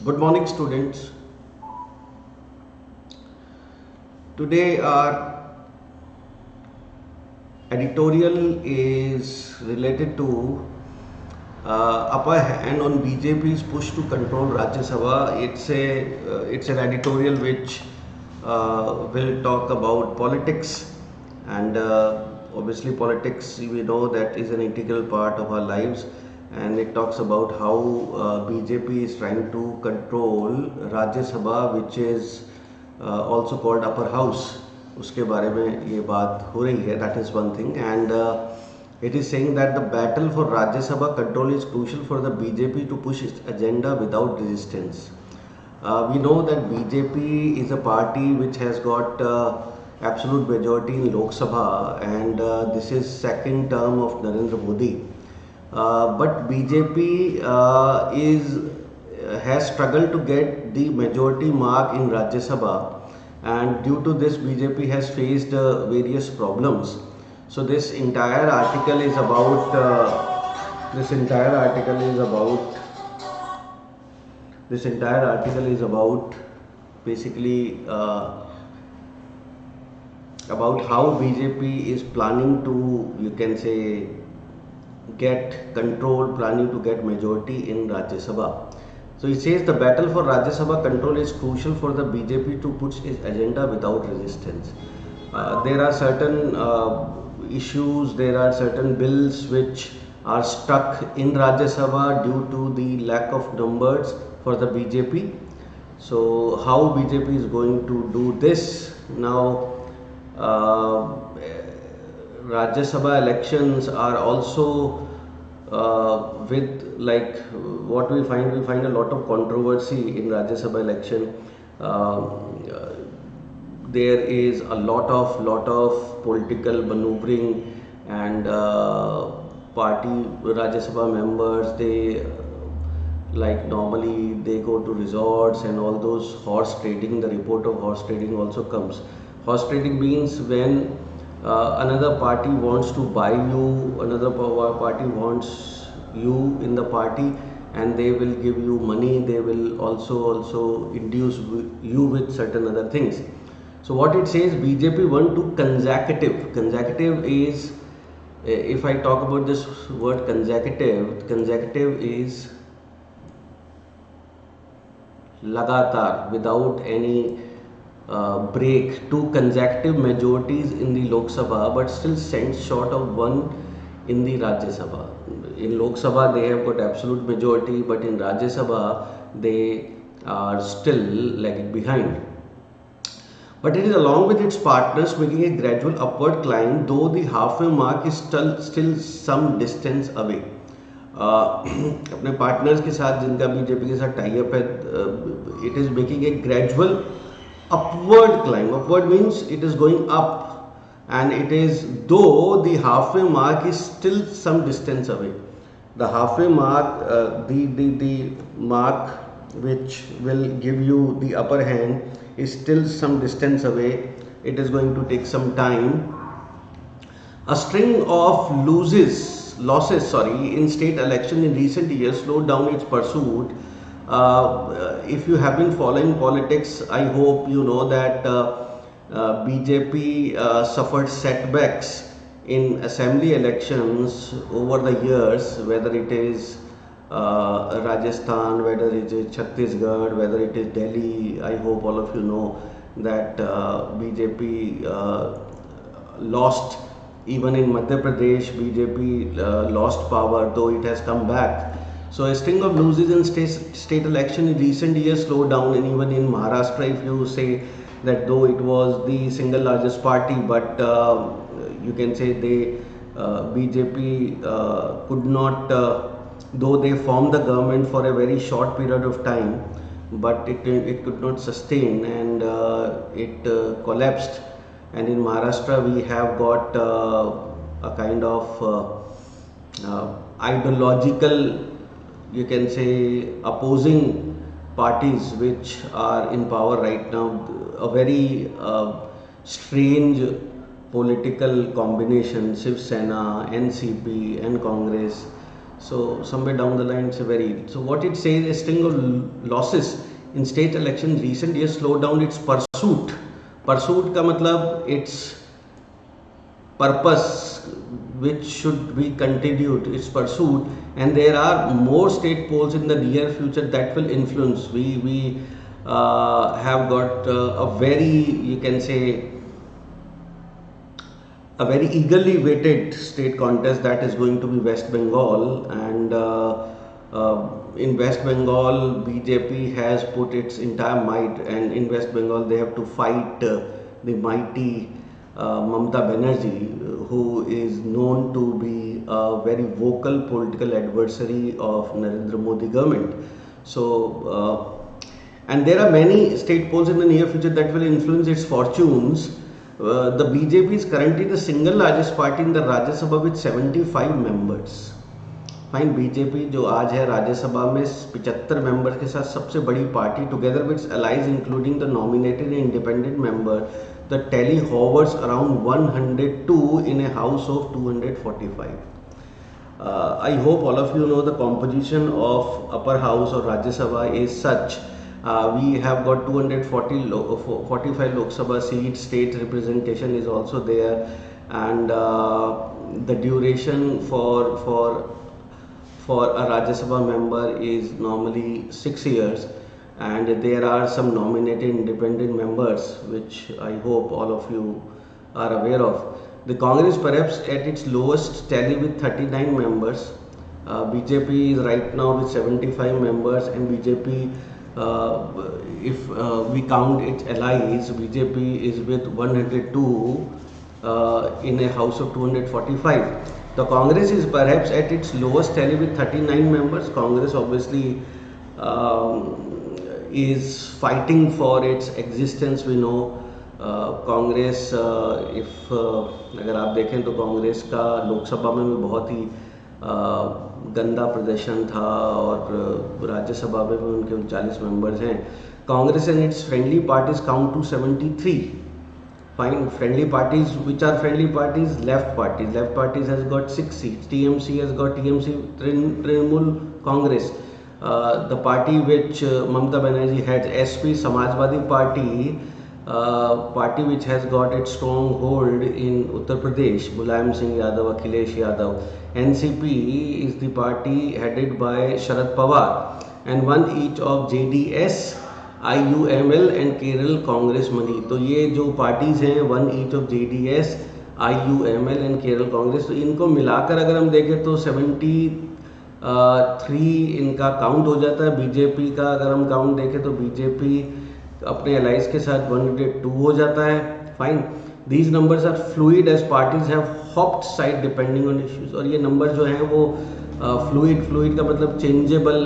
Good morning, students. Today, our editorial is related to upper hand on BJP's push to control Rajya Sabha. It's an editorial which will talk about politics, and obviously politics we know that is an integral part of our lives, and it talks about how BJP is trying to control Rajya Sabha, which is also called upper house. उसके बारे में ये बात हो रही है. That is one thing, and it is saying that the battle for Rajya Sabha control is crucial for the BJP to push its agenda without resistance. We know that BJP is a party which has got absolute majority in Lok Sabha, and this is second term of Narendra Modi. But BJP has struggled to get the majority mark in Rajya Sabha, and due to this BJP has faced various problems. So this entire article is about basically about how BJP is planning to, you can say, get control, planning to get majority in Rajya Sabha. So it says the battle for Rajya Sabha control is crucial for the BJP to push its agenda without resistance. There are certain issues, there are certain bills which are stuck in Rajya Sabha due to the lack of numbers for the BJP. So how BJP is going to do this now? Rajya Sabha elections are also with, like, what we find a lot of controversy in Rajya Sabha election. There is a lot of political maneuvering, and party Rajya Sabha members, they like normally they go to resorts and all those horse trading. The report of horse trading also comes. Horse trading means when another party wants to buy you, another party wants you in the party, and they will give you money. They will also induce you with certain other things. So what it says, BJP want to consecutive. Consecutive is, if I talk about this word consecutive is लगातार, without any break, two consecutive majorities in the Lok Sabha, but still stands short of one in the Rajya Sabha. In Lok Sabha they have got absolute majority, but in Rajya Sabha they are still lagging behind. But it is along with its partners making a gradual upward climb, though the halfway mark is still some distance away. अपने partners के साथ जिनका BJP के साथ tie up है, it is making a gradual upward climb. Upward means it is going up, and it is, though the halfway mark is still some distance away. The halfway mark, the mark which will give you the upper hand is still some distance away. It is going to take some time. A string of losses in state election in recent years slowed down its pursuit. If you have been following politics, I hope you know that BJP suffered setbacks in assembly elections over the years, whether it is Rajasthan, whether it is Chhattisgarh, whether it is Delhi. I hope all of you know that BJP lost. Even in Madhya Pradesh, BJP lost power, though it has come back. So a string of losses in state election in recent years slowed down, and even in Maharashtra, if you say that though it was the single largest party, but you can say BJP could not, though they formed the government for a very short period of time, but it could not sustain, and it collapsed. And in Maharashtra we have got a kind of ideological, you can say, opposing parties which are in power right now. A very strange political combination, Shiv Sena, NCP and Congress. So somewhere down the line, it's a very, so what it says, a string of losses in state elections recent years slowed down its pursuit. Pursuit का मतलब its purpose which should be continued, its pursuit, and there are more state polls in the near future that will influence. We have got a very, you can say, a very eagerly waited state contest that is going to be West Bengal, and in West Bengal BJP has put its entire might, and in West Bengal they have to fight the mighty Mamata Banerjee, who is known to be a very vocal political adversary of Narendra Modi government. So and there are many state polls in the near future that will influence its fortunes. The BJP is currently the single largest party in the Rajya Sabha with 75 members. Fine BJP जो आज है राज्यसभा में 75 members के साथ सबसे बड़ी party, together with allies including the nominated and independent member, the tally hovers around 102 in a house of 245. I hope all of you know the composition of upper house or Rajya Sabha is such. We have got 245 Lok Sabha seats, state representation is also there, and the duration for a Rajya Sabha member is normally 6 years, and there are some nominated independent members which I hope all of you are aware of. The Congress perhaps at its lowest tally with 39 members. BJP is right now with 75 members, and BJP, if we count its allies, BJP is with 102 in a house of 245. The Congress is perhaps at its lowest tally with 39 members. Congress obviously is fighting for its existence. We know Congress, अगर आप देखें तो कांग्रेस का लोकसभा में भी बहुत ही गंदा प्रदर्शन था, और राज्यसभा में भी उनके 39 मेंबर्स हैं. Congress and its friendly parties count to 73. Fine, friendly parties, which are friendly parties? Left parties has got 6 seats. TMC has got Trinamool Congress, the party which Mamata Banerjee heads. SP Samajwadi Party, party which has got its stronghold in Uttar Pradesh, Mulayam Singh Yadav, Akhilesh Yadav. NCP is the party headed by Sharad Pawar, and one each of JDS, IUML and Kerala Congress money. तो ये जो parties हैं, one each of JDS, IUML and Kerala Congress, तो इनको मिलाकर अगर हम देखें तो 73 इनका काउंट हो जाता है. बीजेपी का अगर हम काउंट देखें तो बीजेपी अपने एलाइज के साथ 102 हो जाता है. Fine, these numbers are fluid as parties have hopped side depending on issues. और ये नंबर जो हैं वो फ्लूइड का मतलब चेंजेबल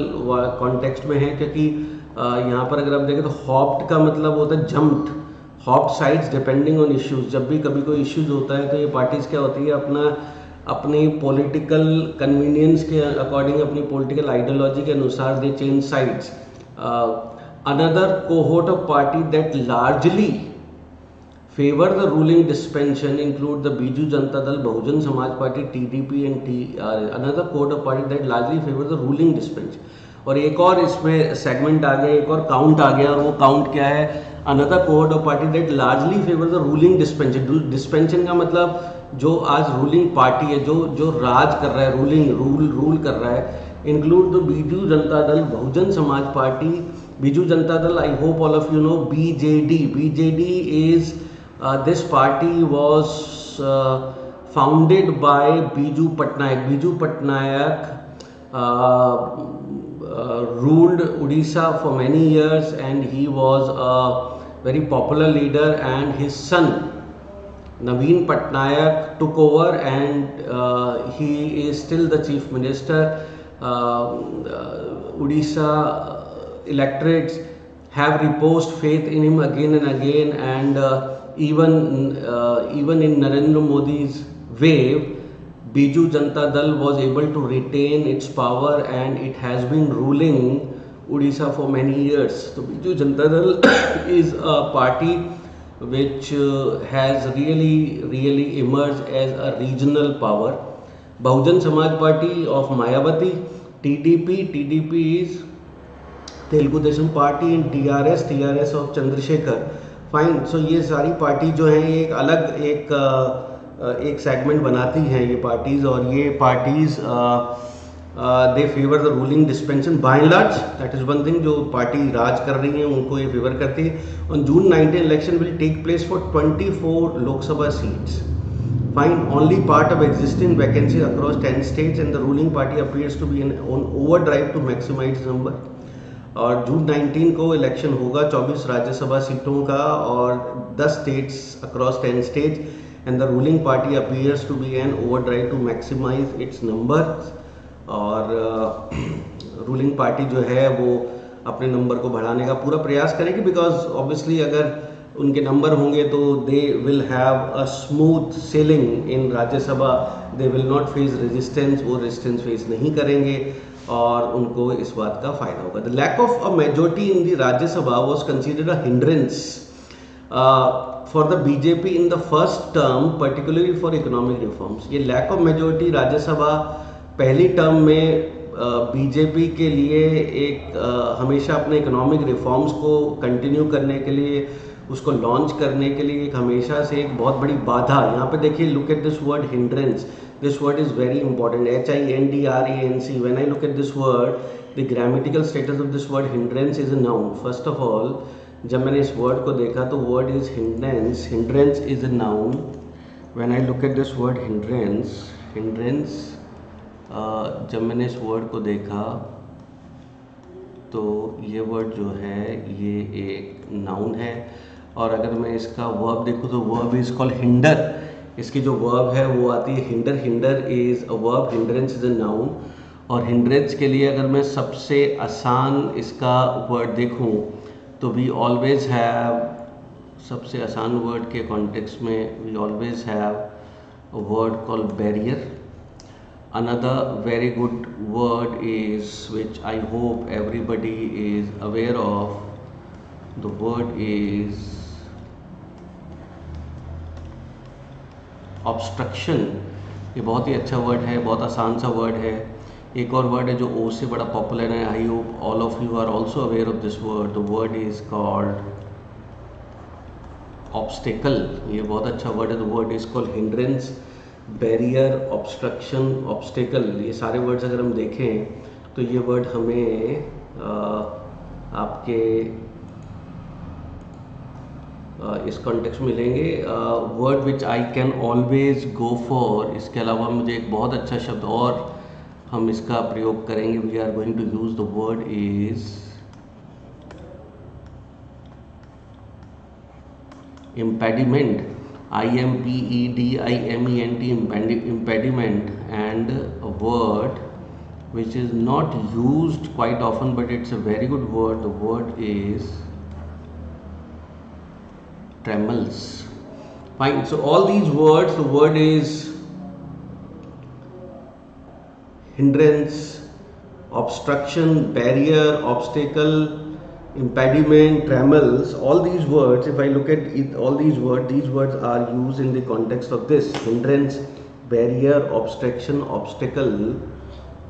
कॉन्टेक्स्ट में है, क्योंकि यहाँ पर अगर आप देखें तो हॉप्ड का मतलब होता है jumped, hopped sides depending on issues. जब भी कभी कोई इश्यूज होता है तो ये पार्टीज़ क्या होती है, अपनी पॉलिटिकल कन्वीनियंस के अकॉर्डिंग, अपनी पॉलिटिकल आइडियोलॉजी के अनुसार दे change sides. Another cohort of party that largely favour the ruling dispensation include the Biju Janata Dal, Bahujan Samaj party, TDP and TRS. Another cohort of party that largely favour the ruling dispensation. और एक और इसमें segment आ गया, एक और count आ गया, और वो काउंट क्या है? Another cohort of party that largely favour the ruling dispensation. Dispensation का मतलब जो आज रूलिंग पार्टी है, जो राज कर रहा है, रूल कर रहा है, include the Biju Janata Dal, Bahujan Samaj party, Biju Janata Dal. I hope all of you know BJD. BJD is this party was founded by Biju Patnaik. Biju Patnaik ruled Odisha for many years, and he was a very popular leader, and his son Naveen Patnaik took over, and he is still the chief minister. Odisha electorates have reposed faith in him again and again, and even in Narendra Modi's wave, Biju Janata Dal was able to retain its power, and it has been ruling Odisha for many years. So Biju Janata Dal is a party which has really emerged as a regional power. Bahujan Samaj Party of Mayawati, TDP is Telugu Desam Party, in TRS of Chandrashekhar. Fine. So ये सारी party जो हैं ये एक अलग एक segment बनाती हैं ये पार्टीज, और ये parties they favour the ruling dispensation by and large. That is one thing, जो पार्टी राज कर रही है उनको ये फेवर करती है। On June 19 election will take place for 24 Lok Sabha seats. Fine. Only part of existing vacancies across 10 states, and the ruling party appears to be on overdrive to maximize number. और जून 19 को इलेक्शन होगा 24 राज्यसभा सीटों का और 10 states across 10 states, and the ruling party appears to be an overdrive to maximize its number. और ruling party जो है वो अपने नंबर को बढ़ाने का पूरा प्रयास करेगी, बिकॉज ऑब्वियसली अगर उनके नंबर होंगे तो they will have a smooth sailing in Rajya Sabha, they will not face resistance, वो रेजिस्टेंस फेस नहीं करेंगे और उनको इस बात का फायदा होगा। The lack of a majority in the Rajya Sabha was considered a hindrance for the BJP in the first term, particularly for economic reforms. ये लैक ऑफ मेजोरिटी राज्यसभा पहली टर्म में बीजेपी के लिए एक हमेशा अपने इकोनॉमिक रिफॉर्म्स को कंटिन्यू करने के लिए, उसको लॉन्च करने के लिए एक हमेशा से एक बहुत बड़ी बाधा। यहाँ पे देखिए, look at this word hindrance, this word is very important, HINDRANC। When I look at this word, the grammatical status of this word hindrance is a noun. First of all, जब मैंने इस वर्ड को देखा तो word is hindrance, hindrance is a noun. When I look at this word hindrance, जब मैंने इस word को देखा तो ये वर्ड जो है ये एक नाउन है, और अगर मैं इसका वर्ब देखूँ तो वर्ब इज कॉल्ड हिंडर। इसकी जो वर्ब है वो आती है hinder, hinder is a verb, hindrance is a noun. और हिंड्रेंस के लिए अगर मैं सबसे आसान इसका वर्ड देखूँ तो वी ऑलवेज हैव, सबसे आसान वर्ड के कॉन्टेक्स्ट में we always have a word called barrier. Another very good word is, which I hope everybody is aware of, the word is obstruction। ये बहुत ही अच्छा वर्ड है, बहुत आसान सा वर्ड है। एक और वर्ड है जो ओ से बड़ा पॉपुलर है, I hope all of you are also aware of this word. The word is called obstacle. ये बहुत अच्छा वर्ड है। The word is called hindrance, barrier, obstruction, obstacle. ये सारे वर्ड्स अगर हम देखें तो ये वर्ड हमें आपके इस कॉन्टेक्स्ट में मिलेंगे। Word which I can always go for, इसके अलावा मुझे एक बहुत अच्छा शब्द और हम इसका प्रयोग करेंगे, we are going to use the word is impediment, IMPEDIMENT, impediment. And a word which is not used quite often but it's a very good word, the word is tremels. Fine. So all these words, the word is hindrance, obstruction, barrier, obstacle, impediment, tremels, all these words, if I look at it, all these words are used in the context of this: hindrance, barrier, obstruction, obstacle,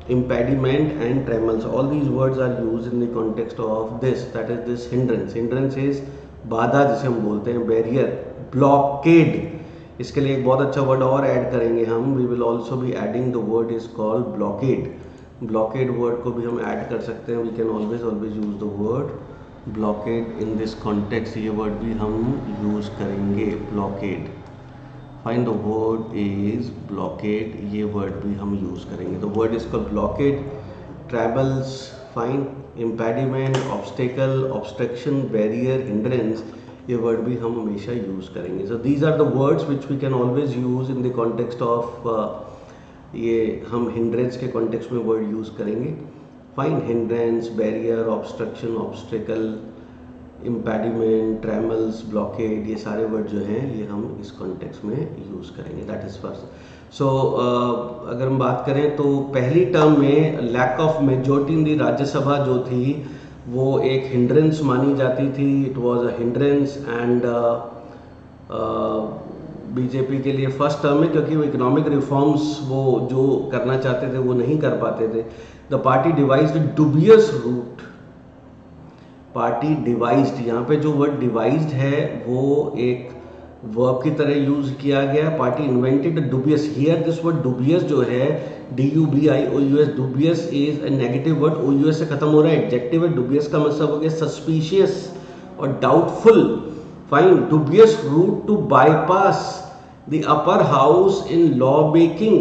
impediment and tremels. All these words are used in the context of this, that is this hindrance. Hindrance is बाधा जिसे हम बोलते हैं, barrier, blockade. इसके लिए एक बहुत अच्छा वर्ड और ऐड करेंगे हम, we will also be adding the word is called blockade. Blockade word को भी हम ऐड कर सकते हैं, we can always use the word blockade in this context. ये वर्ड भी हम यूज करेंगे, blockade. Find the word is blockade, ये वर्ड भी हम यूज करेंगे। The word is called blockade, travels, fine, impediment, obstacle, obstruction, barrier, hindrance, ये word भी हम हमेशा यूज करेंगे। सो these are the words which we can always use in the context of, ये हम हिंड्रेंस के कॉन्टेक्स्ट में वर्ड यूज करेंगे। Fine, hindrance, barrier, obstruction, obstacle, impediment, trammels, blockade, ये सारे वर्ड जो हैं ये हम इस कॉन्टेक्स्ट में यूज़ करेंगे। That is first. सो अगर हम बात करें तो पहली टर्म में लैक ऑफ मेजोरिटी इन दी राज्यसभा जो थी वो एक हिंड्रेंस मानी जाती थी, it was a hindrance, and BJP के लिए फर्स्ट टर्म है, क्योंकि वो इकोनॉमिक रिफॉर्म्स वो जो करना चाहते थे वो नहीं कर पाते थे। The party devised dubious route, party devised, यहाँ पे जो वर्ड डिवाइज्ड है वो एक वर्ब की तरह यूज किया गया। Party invented dubious, here this word dubious जो है DUBIOUS, dubious is a negative word, OUS से खत्म हो रहा है, एडजेक्टिव है। डुबियस का मतलब हो गया सस्पिशियस और doubtful. Fine, dubious route to bypass the upper house in law making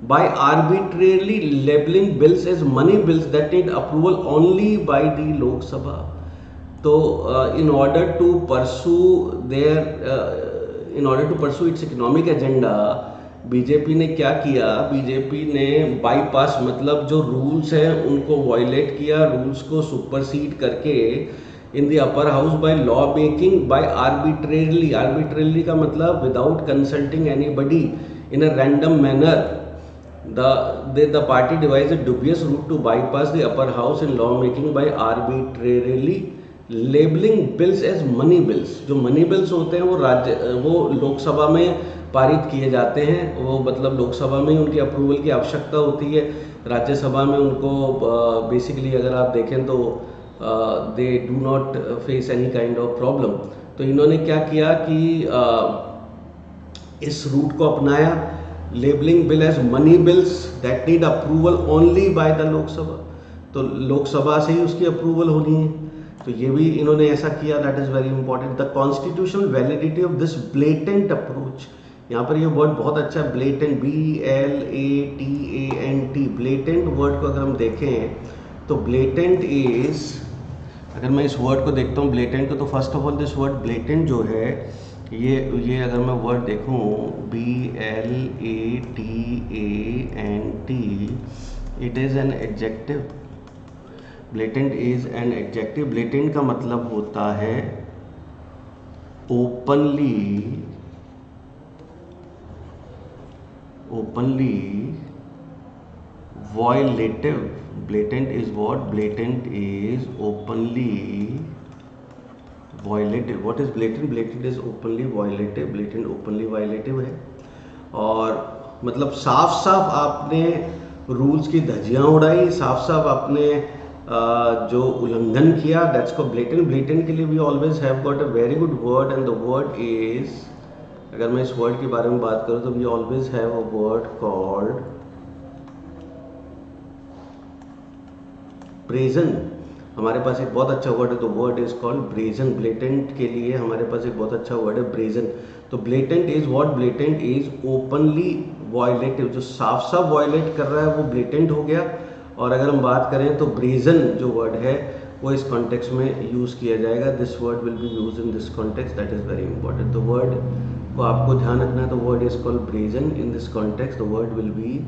by arbitrarily labeling bills as money bills that need approval only by the Lok Sabha. So in order to pursue its economic agenda, BJP ने क्या किया, BJP ने bypass मतलब जो rules हैं उनको violet किया, rules को सुपरसीड करके in the upper house by law making, by arbitrarily का मतलब without consulting anybody, in a random manner. The party devised a dubious route to bypass the upper house in law making by arbitrarily labeling bills as money bills. जो money bills होते हैं वो लोकसभा में पारित किए जाते हैं, वो मतलब लोकसभा में उनकी अप्रूवल की आवश्यकता होती है, राज्यसभा में उनको बेसिकली अगर आप देखें तो they do not face any kind of problem. तो इन्होंने क्या किया कि इस रूट को अपनाया, labeling bill as money bills that need approval only by the Lok Sabha, तो लोकसभा से ही उसकी अप्रूवल होनी है, तो ये भी इन्होंने ऐसा किया, that is very important. The constitutional validity of this blatant approach, यहाँ पर ये वर्ड बहुत अच्छा है, ब्लेटेंट, BLATENT, ब्लेटेंट वर्ड को अगर हम देखें तो ब्लेटेंट इज, अगर मैं इस वर्ड को देखता हूँ ब्लेटेंट को, तो first of all this word blatant जो है ये अगर मैं वर्ड देखूं BLATENT, it is an adjective, blatant is an adjective. Blatant का मतलब होता है openly violative. Blatant is what? Blatant is openly violative. What is blatant? Blatant is openly violative. Blatant openly violative है, और मतलब साफ साफ आपने रूल्स की धज्जियां उड़ाई, साफ साफ आपने जो उल्लंघन किया, दैट्स कॉल्ड ब्लेटेंट। ब्लेटेंट के लिए we always have got a very good word, and the word is, अगर मैं इस वर्ड के बारे में बात करूं तो we always have a word called brazen. हमारे पास एक बहुत अच्छा वर्ड है, तो word is called brazen. Blatant के लिए हमारे पास एक बहुत अच्छा वर्ड है ब्रेजन। तो blatant is what? Blatant is openly violative, जो साफ साफ वायलेट कर रहा है वो ब्लेटेंट हो गया। और अगर हम बात करें तो ब्रेजन जो वर्ड है वो इस कॉन्टेक्स्ट में यूज किया जाएगा, this word will be use in this context, that is very important. तो वर्ड को आपको ध्यान रखना है, तो word is called brazen in this context, the word will be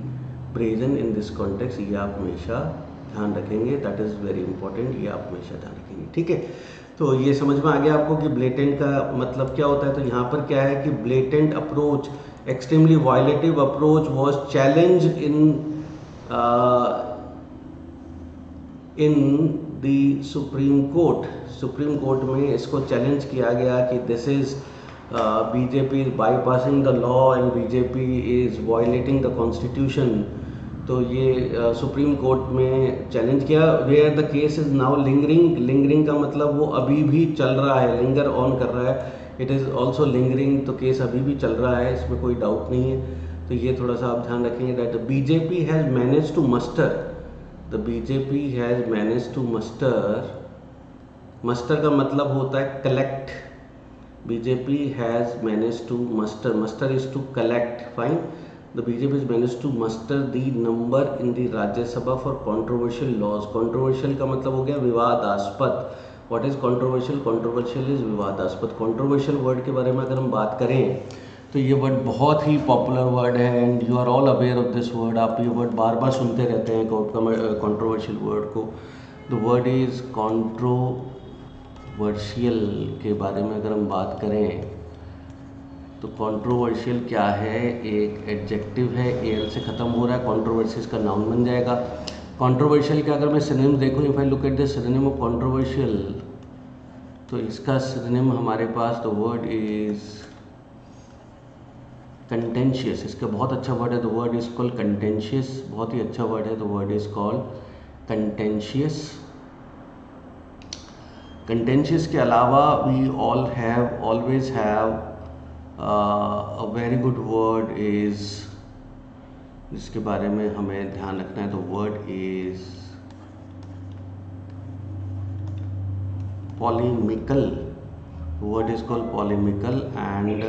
brazen in this context, ये आप हमेशा ध्यान रखेंगे, दैट इज़ वेरी इंपॉर्टेंट, ये आप हमेशा ध्यान रखेंगे, ठीक है। तो ये समझ में आ गया आपको कि ब्लेटेंट का मतलब क्या होता है। तो यहाँ पर क्या है कि blatant approach, extremely violative approach was challenge in the Supreme Court. Supreme Court में इसको चैलेंज किया गया कि this is BJP is bypassing the law and BJP is violating the constitution. तो ये सुप्रीम कोर्ट में चैलेंज किया, where the case is now lingering. Lingering का मतलब वो अभी भी चल रहा है, लिंगर ऑन कर रहा है, इट इज़ ऑल्सो लिंगरिंग, तो केस अभी भी चल रहा है, इसमें कोई डाउट नहीं है। तो ये थोड़ा सा आप ध्यान रखेंगे that the BJP has manage to muster, the BJP has manage to muster, muster का मतलब होता है collect, BJP has manage to muster, muster is to collect, fine. The BJP has managed to muster the number in the Rajya Sabha for controversial laws. Controversial का मतलब हो गया विवादास्पद। What is controversial? Controversial is विवादास्पद। Controversial word के बारे में अगर हम बात करें तो ये वर्ड बहुत ही पॉपुलर वर्ड है, and you are all aware of this word. आप ये वर्ड बार बार सुनते रहते हैं controversial वर्ड को। The word is controversial के बारे में अगर हम बात करें तो कंट्रोवर्शियल क्या है? एक एडजेक्टिव है, एल से ख़त्म हो रहा है, कंट्रोवर्सी इसका नाउन बन जाएगा। कंट्रोवर्शियल का अगर मैं सिनोनिम देखूँ, if I look at the synonym of controversial, तो इसका सिनोनिम हमारे पास, द वर्ड इज कंटेंशियस, इसका बहुत अच्छा वर्ड है, the word is called contentious, बहुत ही अच्छा वर्ड है, the word is called contentious. Contentious के अलावा we all have always have a very good word is, जिसके बारे में हमें ध्यान रखना है, the word is polemical. Word is called polemical, and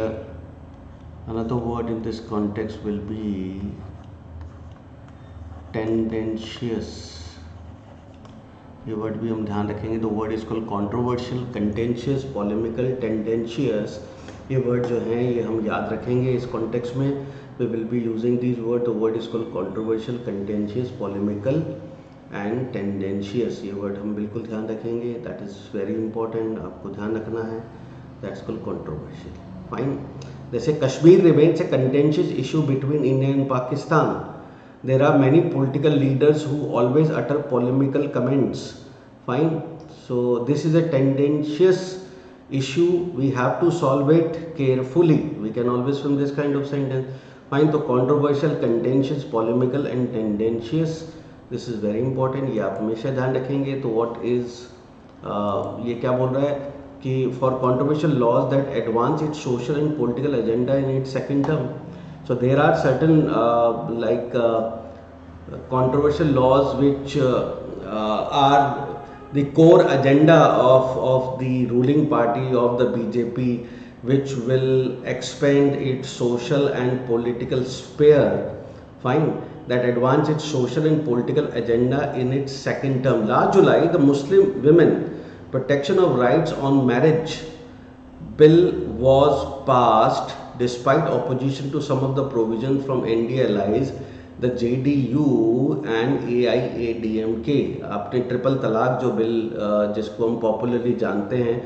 another word in this context will be tendentious. ये वर्ड भी हम ध्यान रखेंगे। The word is called controversial, contentious, polemical, tendentious. ये वर्ड जो हैं ये हम याद रखेंगे इस कॉन्टेक्स्ट में। We will be using this word. The word is called controversial, contentious, polemical and tendentious. ये वर्ड हम बिल्कुल ध्यान रखेंगे, दैट इज़ वेरी इंपॉर्टेंट, आपको ध्यान रखना है। That's called controversial. फाइन। जैसे Kashmir remains A contentious issue between India and Pakistan. There are many political leaders who always utter polemical comments. Fine. So this is a tendentious issue. We have to solve it carefully. We can always from this kind of sentence. Fine. So controversial, contentious, polemical and tendentious. This is very important. ये आप हमेशा ध्यान रखेंगे। तो what is ये क्या बोल रहा है कि for controversial laws that advance its social and political agenda in its second term. So there are certain controversial laws which are the core agenda of the ruling party of the BJP, which will expand its social and political sphere. Fine. That advance its social and political agenda in its second term. Last July, the Muslim Women Protection of Rights on Marriage bill was passed despite opposition to some of the provisions from NDA allies, the JDU and AIADMK. आपने triple तलाक जो bill जिसको हम popularly जानते हैं,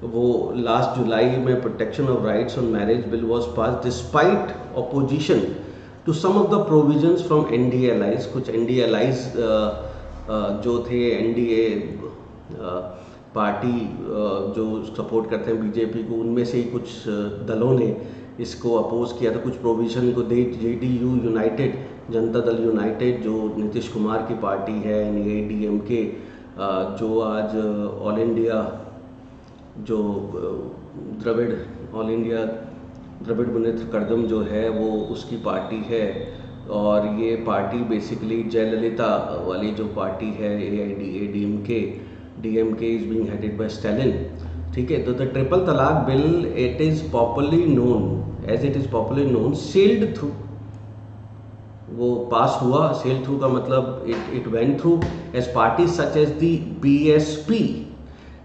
वो last जुलाई में protection of rights on marriage bill was pass despite opposition to some of the provisions from NDA allies. कुछ NDA allies जो थे, NDA पार्टी जो सपोर्ट करते हैं बीजेपी को, उनमें से ही कुछ दलों ने इसको अपोज किया था, कुछ प्रोविज़न को दे। JDU United, Janata Dal United जो नीतीश कुमार की पार्टी है, AIADMK जो आज ऑल इंडिया जो ऑल इंडिया द्रविड़ मुनेत्र कड़गम जो है वो उसकी पार्टी है। और ये पार्टी बेसिकली जयललिता वाली जो पार्टी है, AIADMK, DMK is being headed by Stalin. ठीक है। तो the triple talaq bill, it is popularly known as it is popularly known sailed through, वो पास हुआ। सेल थ्रू का मतलब it went through as party such as the BSP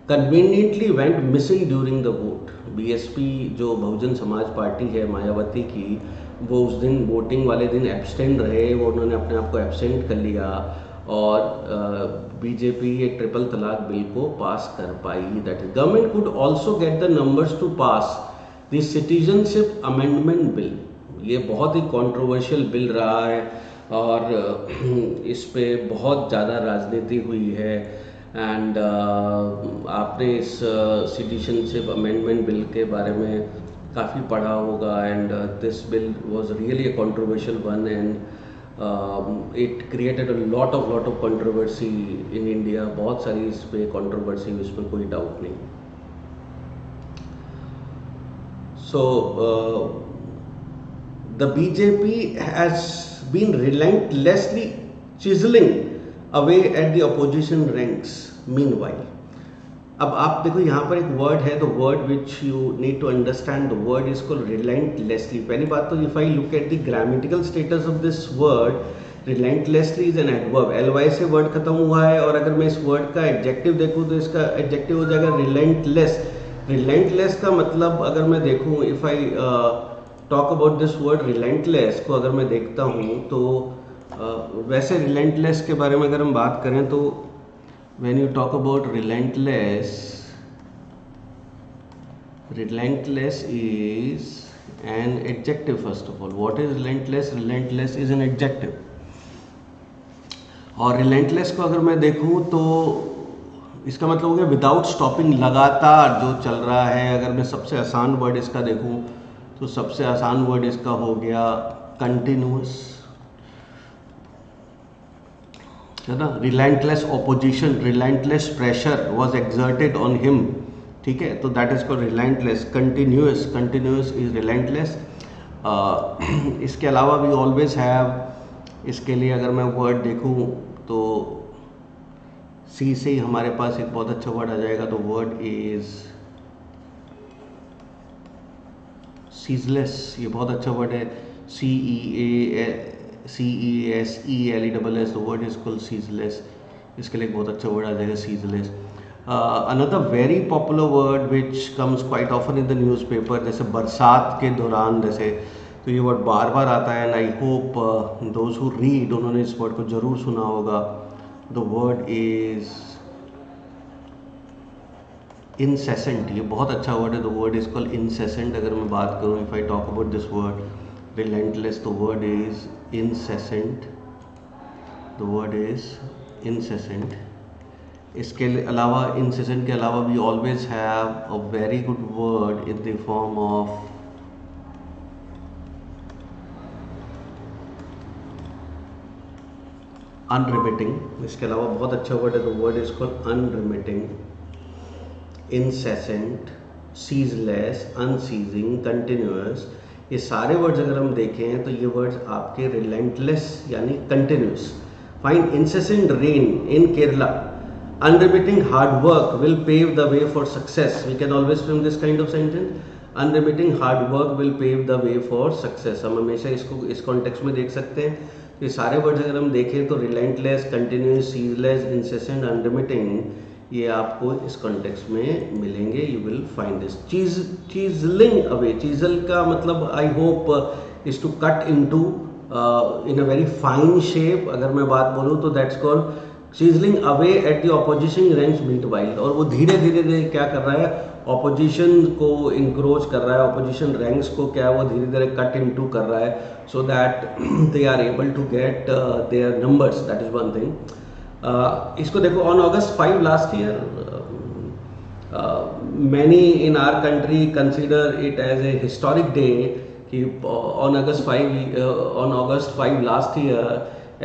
conveniently went missing during the vote. BSP जो बहुजन Samaj party है मायावती की, वो उस दिन वोटिंग वाले दिन एब्सटेंड रहे, वो उन्होंने अपने आप को एब्सेंट कर लिया और बीजेपी ये ट्रिपल तलाक बिल को पास कर पाई। That is government could also get the numbers to pass the citizenship amendment bill. ये बहुत ही कंट्रोवर्शियल बिल रहा है और इस पे बहुत ज़्यादा राजनीति हुई है। एंड आपने इस सिटीजनशिप अमेंडमेंट बिल के बारे में काफ़ी पढ़ा होगा। And this bill was really a controversial one and it created a lot of controversy in India. बहुत सारी इस पे कंट्रोवर्सी, इसमें कोई डाउट नहीं। So the BJP has been relentlessly chiseling away at the opposition ranks meanwhile. अब आप देखो यहाँ पर एक वर्ड है, the word which you need to understand, the word is called relentlessly. पहली बात तो if I look at the grammatical status of this word, relentlessly is an adverb, ly से वर्ड खत्म हुआ है। और अगर मैं इस वर्ड का एडजेक्टिव देखूँ तो इसका एडजेक्टिव हो जाएगा रिलेंटलेस। रिलेंटलेस का मतलब अगर मैं देखूँ, if I talk about this word relentless को अगर मैं देखता हूँ तो वैसे रिलेंटलेस के बारे में अगर हम बात करें तो when you talk about relentless is an adjective. First of all, what is relentless? Relentless is an adjective. और relentless को अगर मैं देखूं तो इसका मतलब हो गया विदाउट स्टॉपिंग, लगातार जो चल रहा है। अगर मैं सबसे आसान वर्ड इसका देखूं तो सबसे आसान वर्ड इसका हो गया कंटिन्यूअस, है ना। Relentless opposition, relentless pressure was exerted on him, ठीक है, तो that is called relentless. Continuous, continuous is relentless. इसके अलावा वी ऑलवेज हैव, इसके लिए अगर मैं वर्ड देखूं तो सी से ही हमारे पास एक बहुत अच्छा वर्ड आ जाएगा, तो वर्ड इज सीजलेस। ये बहुत अच्छा वर्ड है, CEASELESS, the word is called ceaseless. इसके लिए एक बहुत अच्छा वर्ड आ जाएगा, ceaseless. Another very popular word which comes quite often in the newspaper, जैसे बरसात के दौरान, जैसे, तो ये वर्ड बार बार आता है, and I hope those who read, उन्होंने इस वर्ड को जरूर सुना होगा। द वर्ड इज incessant, ये बहुत अच्छा वर्ड है, the word is called incessant। अगर मैं बात करूँ, if I talk about this word relentless, the word is incessant, the word is incessant। इसके अलावा, incessant के अलावा, we always have a very good word in the form of unremitting। इसके अलावा बहुत अच्छा वर्ड है, the word is called unremitting, incessant, ceaseless, unceasing, continuous। ये सारे वर्ड्स अगर हम देखें तो ये वर्ड्स आपके relentless यानी continuous। Fine, incessant rain in Kerala, unremitting hard work will pave the way for success। We can always frame this kind of sentence, unremitting hard work will pave the way for success। हम हमेशा इसको इस context में देख सकते हैं। ये सारे वर्ड्स अगर हम देखें तो relentless, continuous, ceaseless, incessant, unremitting, ये आपको इस कॉन्टेक्स्ट में मिलेंगे। You will find this. Chiselling away, chisel का मतलब I hope is to cut into in a very fine shape. अगर मैं बात बोलूँ तो that's called chiselling away at the opposition ranks meanwhile. और वो धीरे धीरे क्या कर रहा है, ऑपोजिशन को इंक्रोच कर रहा है, ऑपोजिशन रैंक्स को क्या है वो धीरे धीरे कट इनटू कर रहा है, so that they are able to get their numbers. That is one thing. इसको देखो, on August 5 last year, many in our country consider it as a historic day कि on August 5 last year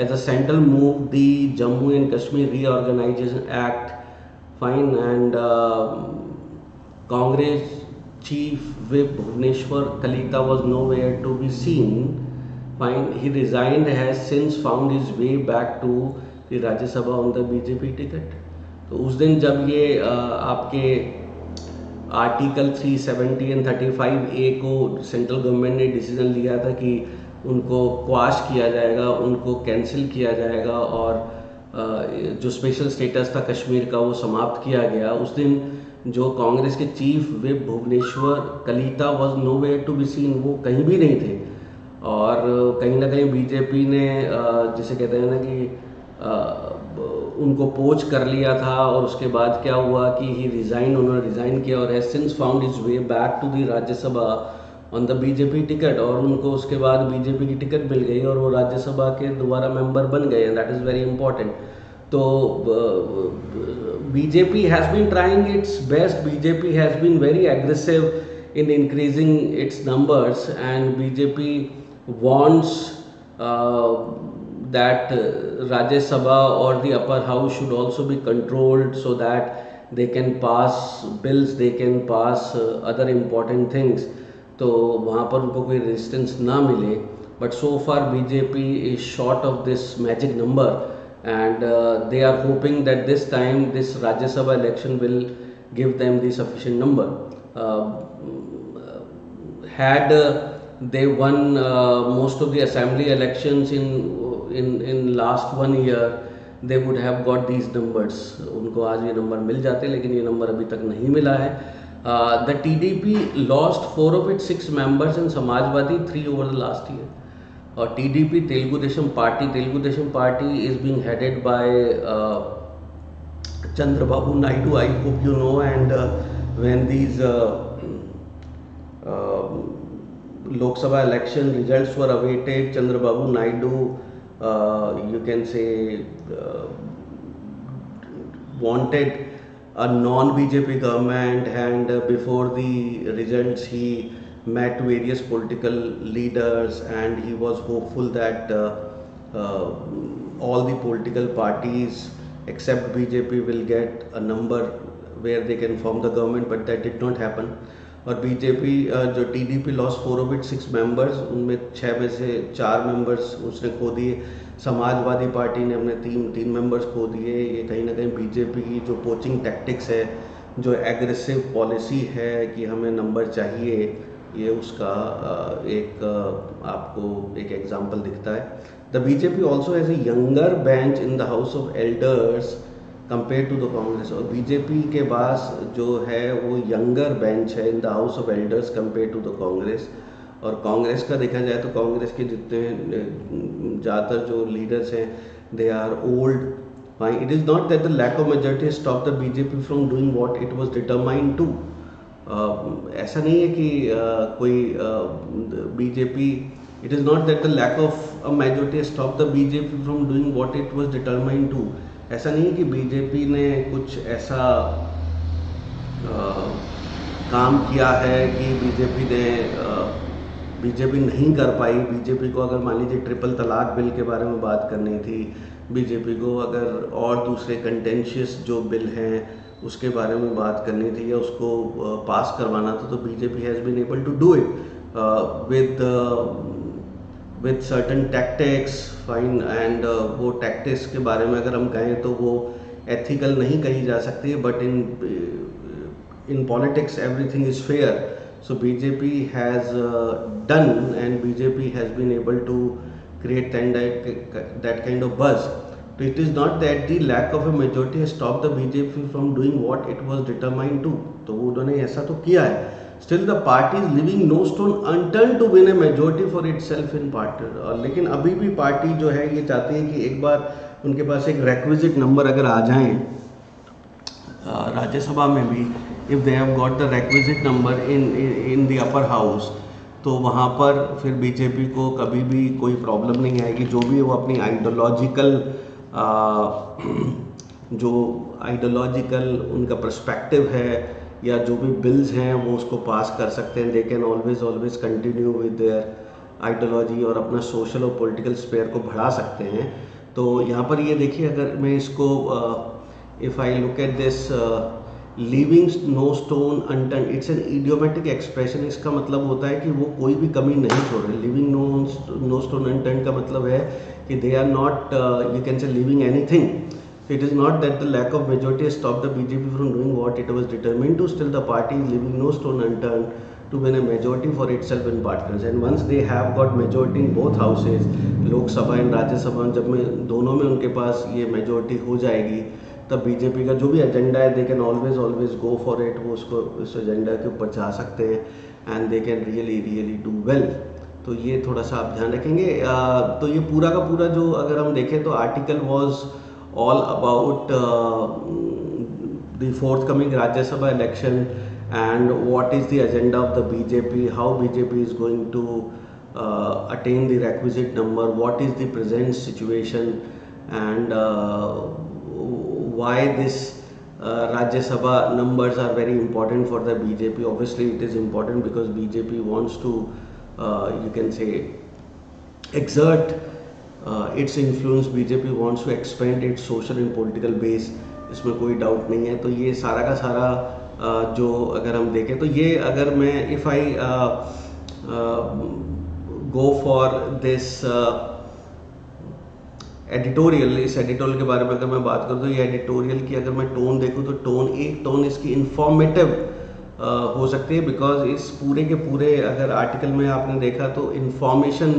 as a central move the Jammu and Kashmir reorganisation act, fine, and Congress chief whip Bhubaneswar Kalita was nowhere to be seen. Fine, he resigned, has since found his way back to the Rajya Sabha on the BJP ticket। तो उस दिन जब ये आपके article 370 and 35A को central government ने decision लिया था कि उनको क्वाश किया जाएगा, उनको कैंसिल किया जाएगा, और जो स्पेशल स्टेटस था कश्मीर का वो समाप्त किया गया। उस दिन जो कांग्रेस के chief whip Bhubaneswar Kalita was nowhere to be seen, वो कहीं भी नहीं थे। और कहीं ना कहीं बीजेपी ने जिसे कहते हैं ना कि उनको पोच कर लिया था, और उसके बाद क्या हुआ कि उन्होंने रिज़ाइन किया और has since found his way back to the Rajya Sabha on the BJP ticket. और उनको उसके बाद बीजेपी की टिकट मिल गई और वो राज्यसभा के दोबारा मेंबर बन गए, and that is very important. तो BJP has been trying its best, BJP has been very aggressive in increasing its numbers, and BJP wants that Rajya Sabha or the upper house should also be controlled so that they can pass bills, they can pass other important things, तो वहाँ पर उनको कोई resistance ना मिले। But so far BJP is short of this magic number, and they are hoping that this time this Rajya Sabha election will give them the sufficient number. Had they won most of the assembly elections in last 1 year, they would have got these numbers। उनको आज ये number मिल जाते, लेकिन ये number अभी तक नहीं मिला है। The TDP lost 4 of its 6 members and Samajwadi 3 over the last year। और TDP, Telugu Desam party is being headed by Chandrababu Naidu, I hope you know, and when these Lok Sabha election results were awaited, Chandrababu Naidu, you can say, wanted a non-BJP government, and before the results he met various political leaders, and he was hopeful that all the political parties except BJP will get a number where they can form the government, but that did not happen. और BJP जो TDP loss 4 of it 6 members, उनमें 6 में से 4 members उसने खो दिए। Samajwadi party ने अपने तीन मेंबर्स खो दिए। ये कहीं ना कहीं बीजेपी की जो पोचिंग टैक्टिक्स है, जो एग्रेसिव पॉलिसी है कि हमें नंबर चाहिए, ये उसका एक आपको एक एग्जांपल दिखता है। The BJP also has a younger bench in the house of elders compare to the Congress. और बीजेपी के पास जो है वो यंगर बेंच है in the house of elders compare to the Congress. और कांग्रेस का देखा जाए तो कांग्रेस के जितने ज़्यादातर जो लीडर्स हैं they are old. It is not that the lack of majority stop the BJP from doing what it was determined to. ऐसा नहीं है कि कोई BJP, it is not that the lack of a majority stop the BJP from doing what it was determined to. ऐसा नहीं है कि BJP ने कुछ ऐसा काम किया है कि बीजेपी नहीं कर पाई। बीजेपी को अगर मान लीजिए ट्रिपल तलाक बिल के बारे में बात करनी थी, बीजेपी को अगर और दूसरे कंटेंशियस जो बिल हैं उसके बारे में बात करनी थी या उसको पास करवाना था, तो BJP has been able to do it with certain tactics fine. And वो टैक्टिक्स के बारे में अगर हम कहें तो वो एथिकल नहीं कही जा सकती है, but in politics everything is fair. So BJP has done, and BJP has been able to create that kind of buzz. So it is not that the lack of a majority has stopped the BJP from doing what it was determined to. तो वो उन्होंने ऐसा तो किया है। Still the party is leaving no stone unturned to win a majority for itself in party. लेकिन अभी भी पार्टी जो है ये चाहती है कि एक बार उनके पास एक requisite नंबर अगर आ जाएं राज्यसभा में भी, if they have got the requisite number in the upper house, तो वहाँ पर फिर बीजेपी को कभी भी कोई प्रॉब्लम नहीं आएगी। जो भी वो अपनी आइडियोलॉजिकल उनका पर्सपेक्टिव है या जो भी बिल्स हैं वो उसको पास कर सकते हैं। They can always continue with their ideology और अपना सोशल और पॉलिटिकल स्पेयर को बढ़ा सकते हैं। तो यहाँ पर ये देखिए, अगर मैं इसको if I look at this leaving no stone unturned, it's an idiomatic expression. इसका मतलब होता है कि वो कोई भी कमी नहीं छोड़ रहे। लिविंग नो स्टोन अनटर्न का मतलब है कि they are not, you can say leaving anything. It is not that the lack of majority stop the BJP from doing what it was determined to, still the party is leaving no stone unturned to win a majority for itself in partners. And once they have got majority in both houses, Lok Sabha and Rajya Sabha, जब में दोनों में उनके पास ये majority हो जाएगी, तब BJP का जो भी एजेंडा है they can always go for it. वो उसको इस एजेंडा के ऊपर जा सकते हैं and they can really do well. तो ये थोड़ा सा आप ध्यान रखेंगे। तो ये पूरा का पूरा जो अगर हम देखें तो article was all about the fourth coming Rajya Sabha election and what is the agenda of the BJP, how BJP is going to attain the requisite number, what is the present situation, and why this Rajya Sabha numbers are very important for the BJP. Obviously it is important because BJP wants to you can say exert its influence. BJP wants to expand its social and political base, इसमें कोई doubt नहीं है। तो ये सारा का सारा जो अगर हम देखें तो ये अगर मैं if I go for this editorial, इस एडिटोरियल के बारे में अगर मैं बात करूँ तो ये एडिटोरियल की अगर मैं टोन देखूँ तो एक टोन इसकी इंफॉर्मेटिव हो सकती है, बिकॉज इस पूरे के पूरे अगर आर्टिकल में आपने देखा तो इंफॉर्मेशन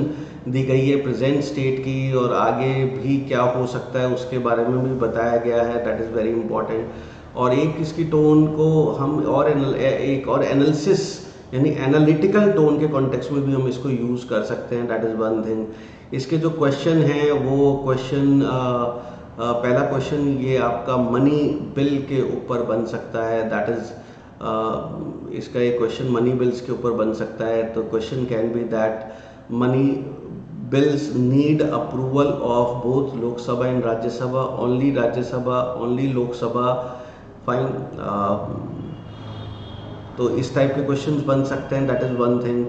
दी गई है प्रेजेंट स्टेट की, और आगे भी क्या हो सकता है उसके बारे में भी बताया गया है। That is very important. और एक इसकी टोन को हम एक और एनालिसिस यानी एनालिटिकल टोन के कॉन्टेक्स्ट में भी हम इसको यूज़ कर सकते हैं। That is one thing. इसके जो क्वेश्चन हैं वो क्वेश्चन पहला क्वेश्चन ये आपका मनी बिल के ऊपर बन सकता है। दैट इज़ इसका एक क्वेश्चन मनी बिल्स के ऊपर बन सकता है। तो question can be that money bills need approval of both Lok Sabha and Rajya Sabha, only Rajya Sabha, only Lok Sabha, fine. तो इस टाइप के क्वेश्चंस बन सकते हैं, that is one thing.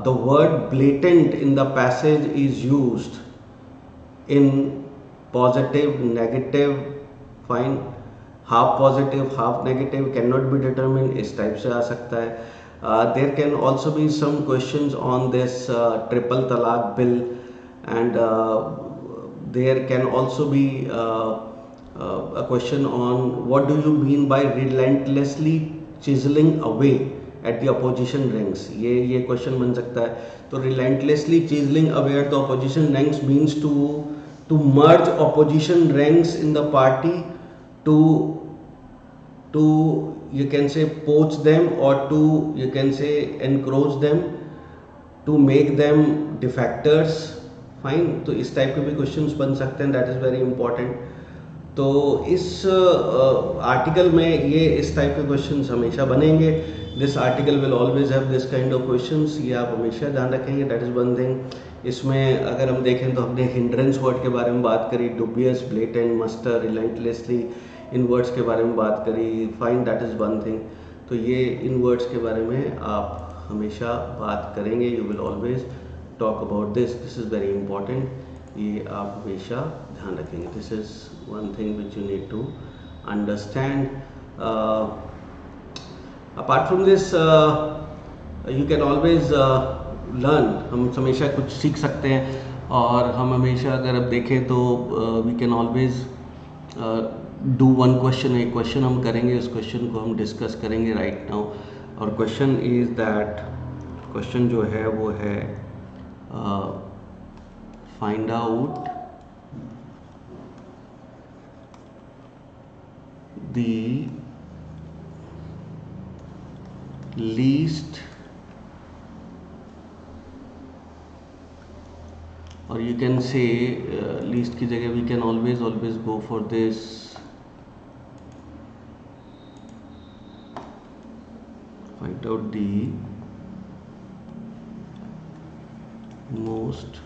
The word blatant in the passage is used in positive, negative, fine, half positive, half negative, cannot be determined, इस type से आ सकता है. There can also be some questions on this triple talaq bill, and there can also be a question on what do you mean by relentlessly chiseling away at the opposition ranks. ये question बन सकता है. तो relentlessly chiseling away at the opposition ranks means to merge opposition ranks in the party, to you can say poach them, or to you can say encroach them, to make them defectors. Fine. तो इस type के भी questions बन सकते हैं, that is very important. तो इस article में ये इस टाइप के क्वेश्चंस हमेशा बनेंगे. This article will always have this kind of questions, ये आप हमेशा ध्यान रखेंगे, दैट इज़ वन थिंग. इसमें अगर हम देखें तो हमने हिंड्रेंस वर्ड के बारे में बात करी, डुबियस, ब्लेटेंट, मस्टर, रिलेंटलेसली, इन वर्ड्स के बारे में बात करी. Fine, that is one thing. तो ये इन वर्ड्स के बारे में आप हमेशा बात करेंगे, you will always talk about this. This is very important, ये आप हमेशा ध्यान रखेंगे. This is one thing which you need to understand. Apart from this you can always learn. हम हमेशा कुछ सीख सकते हैं, और हम हमेशा अगर अब देखें तो we can always do one question. एक क्वेश्चन हम करेंगे, उस क्वेश्चन को हम डिस्कस करेंगे राइट नाउ. और क्वेश्चन इज़ दैट, क्वेश्चन जो है वो है find out the least, or you can say least की जगह we can always go for this find out the most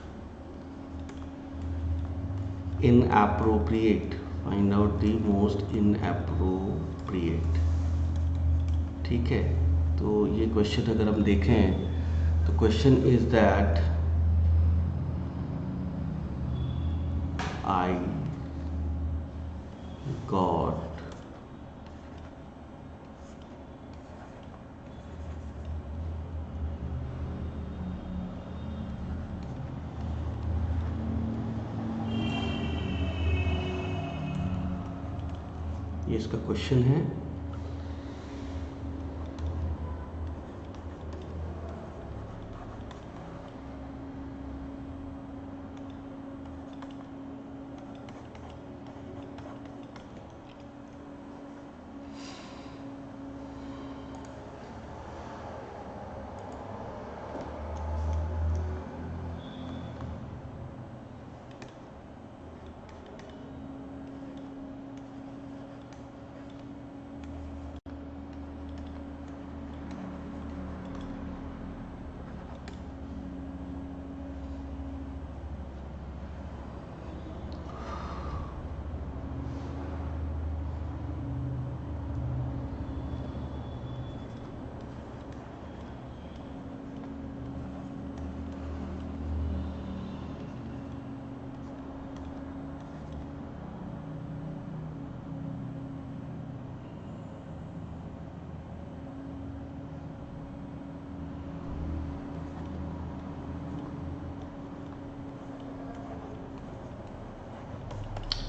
inappropriate, find out the most inappropriate. ठीक है. तो ये क्वेश्चन अगर हम देखें तो question is that I got ये इसका क्वेश्चन है.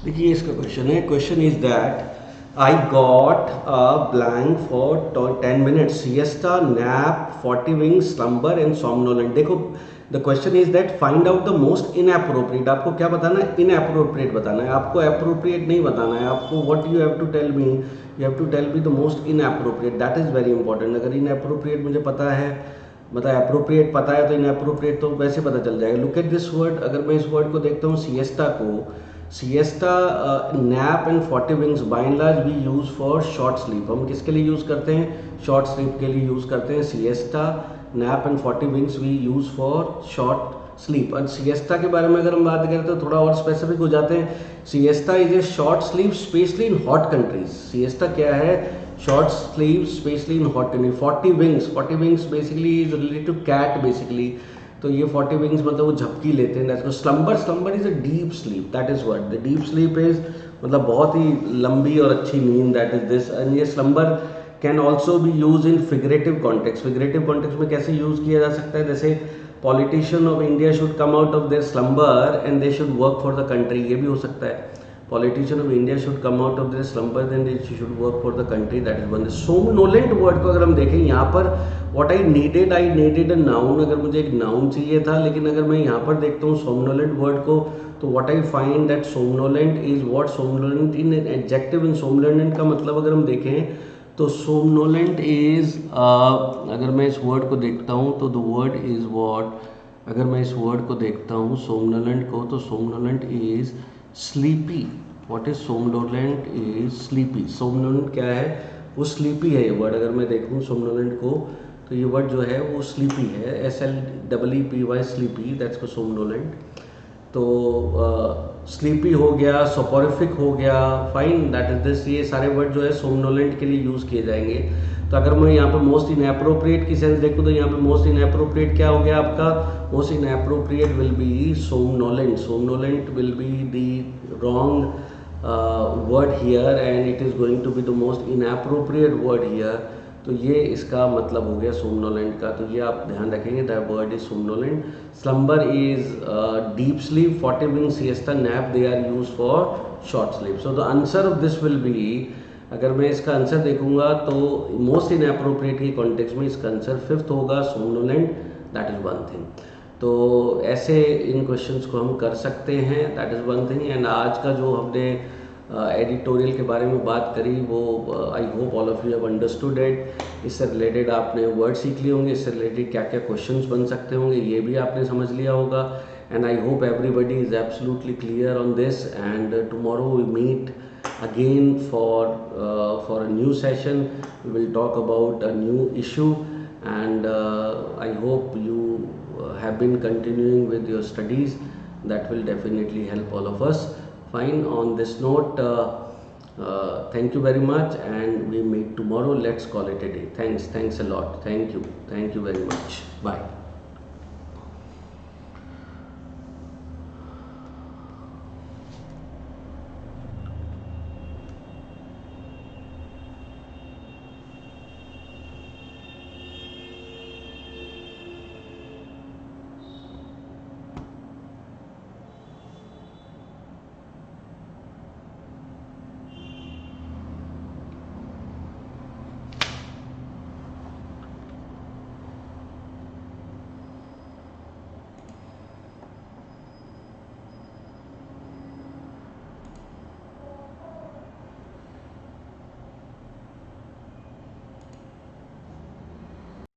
देखिए इसका क्वेश्चन है. Question is that I got a blank for 10 minutes, siesta, nap, 40 winks, slumber and somnolent. देखो the question is that find out the most inappropriate. आपको क्या बताना है? इनएप्रोप्रिएट बताना है. आपको अप्रोप्रिएट नहीं बताना है. आपको what you have to tell me, you have to tell me the most inappropriate. That is very important. अगर इनएप्रोप्रिएट मुझे पता है, मतलब अप्रोप्रिएट पता है, तो इनएप्रोप्रिएट तो वैसे पता चल जाएगा. Look at this word. अगर मैं इस वर्ड को देखता हूँ, सिएस्टा को, siesta, nap and 40 winks by and large we use for short sleep. हम किसके लिए यूज़ करते हैं? शॉर्ट स्लीप के लिए यूज़ करते हैं. Siesta, nap and 40 winks we use for short sleep. और सिएस्टा के बारे में अगर हम बात करें तो थोड़ा और स्पेसिफिक हो जाते हैं. Siesta is a short sleep specially in hot countries. Siesta क्या है? short sleeves especially in botany. 40 wings, 40 wings basically is related to cat basically. तो ये 40 wings मतलब वो झपकी लेते हैं. That's slumber. Slumber is a deep sleep. That is what the deep sleep is. मतलब बहुत ही लंबी और अच्छी नींद. That is this. And ये slumber can also be use in figurative context. Figurative context में कैसे यूज किया जा सकता है, जैसे politician of India should come out of their slumber and they should work for the country. ये भी हो सकता है. Politician of India should come out of their slumber then they should work for the country. That is one. Somnolent word को अगर हम देखें यहाँ पर, what I needed a noun. अगर मुझे एक नाउन चाहिए था, लेकिन अगर मैं यहाँ पर देखता हूँ सोमनोलेंट वर्ड को, तो what I find that somnolent is what somnolent in adjective. In somnolent का मतलब अगर हम देखें तो सोमनोलेंट इज, अगर मैं इस वर्ड को देखता हूँ तो द वर्ड इज व्हाट, अगर मैं इस वर्ड को देखता हूँ सोमनोलेंट को, तो somnolent is sleepy. What is somnolent is sleepy. Somnolent क्या है, वो स्लीपी है. ये वर्ड अगर मैं देखूँ सोमनोलेंट को, तो ये वर्ड जो है वो स्लीपी है. SLEEPY स्लीपी, दैट्स को सोमनोलेंट. तो स्लीपी हो गया, सोपोरिफिक हो गया, फाइन, दैट इज दिस. ये सारे वर्ड जो है सोमनोलेंट के लिए यूज़ किए जाएंगे. तो अगर मैं यहाँ पर मोस्ट इनएप्रोप्रिएट की सेंस देखूँ, तो यहाँ पे मोस्ट इनएप्रोप्रिएट क्या हो गया आपका, most inappropriate will be somnolent. Somnolent will be the wrong word here and it is going to be the most inappropriate word here. तो ये इसका मतलब हो गया सोमनोलेंट का. तो ये आप ध्यान रखेंगे, that word is somnolent. Slumber is deep sleep. 40 wings siesta, nap, they are used for short sleep. So the answer of this will be, अगर मैं इसका आंसर देखूंगा तो मोस्ट इनएप्रोप्रिएट के कॉन्टेक्स्ट में इसका आंसर 5th होगा, somnolent. That is one thing. तो ऐसे इन क्वेश्चंस को हम कर सकते हैं. That is one thing. And आज का जो हमने एडिटोरियल के बारे में बात करी, वो आई hope all of you have understood it. इससे रिलेटेड आपने वर्ड सीख लिए होंगे, इससे रिलेटेड क्या क्या क्वेश्चंस बन सकते होंगे ये भी आपने समझ लिया होगा. And I hope everybody is absolutely clear on this. And tomorrow we meet again for a new session. We will talk about a new issue, and I hope you have been continuing with your studies. That will definitely help all of us. Fine. On this note, thank you very much, and we meet tomorrow. Let's call it a day. Thanks a lot. Thank you very much. Bye.